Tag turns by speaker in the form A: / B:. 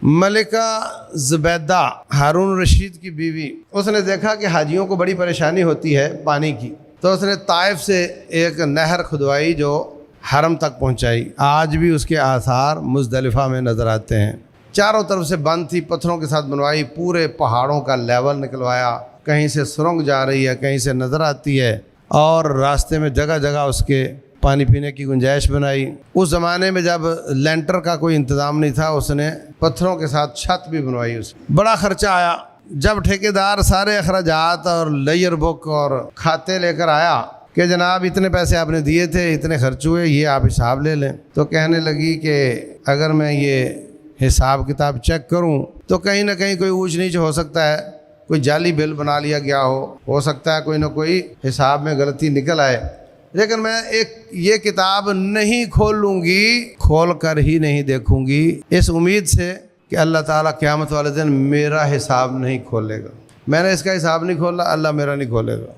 A: ملکہ زبیدہ ہارون رشید کی بیوی، اس نے دیکھا کہ حاجیوں کو بڑی پریشانی ہوتی ہے پانی کی، تو اس نے طائف سے ایک نہر کھدوائی جو حرم تک پہنچائی۔ آج بھی اس کے آثار مزدلفہ میں نظر آتے ہیں۔ چاروں طرف سے بند تھی، پتھروں کے ساتھ بنوائی، پورے پہاڑوں کا لیول نکلوایا، کہیں سے سرنگ جا رہی ہے، کہیں سے نظر آتی ہے، اور راستے میں جگہ جگہ اس کے پانی پینے کی گنجائش بنائی۔ اس زمانے میں جب لینٹر کا کوئی انتظام نہیں تھا، اس نے پتھروں کے ساتھ چھت بھی بنوائی۔ اس بڑا خرچہ آیا۔ جب ٹھیکیدار سارے اخراجات اور لیئر بک اور کھاتے لے کر آیا کہ جناب اتنے پیسے آپ نے دیے تھے، اتنے خرچ ہوئے، یہ آپ حساب لے لیں، تو کہنے لگی کہ اگر میں یہ حساب کتاب چیک کروں تو کہیں نہ کہیں کوئی اونچ نیچ ہو سکتا ہے، کوئی جعلی بل بنا لیا گیا ہو سکتا ہے کوئی نہ کوئی حساب میں غلطی نکل آئے، لیکن میں یہ کتاب نہیں کھول لوں گی، کھول کر ہی نہیں دیکھوں گی، اس امید سے کہ اللہ تعالیٰ قیامت والے دن میرا حساب نہیں کھولے گا۔ میں نے اس کا حساب نہیں کھولا، اللہ میرا نہیں کھولے گا۔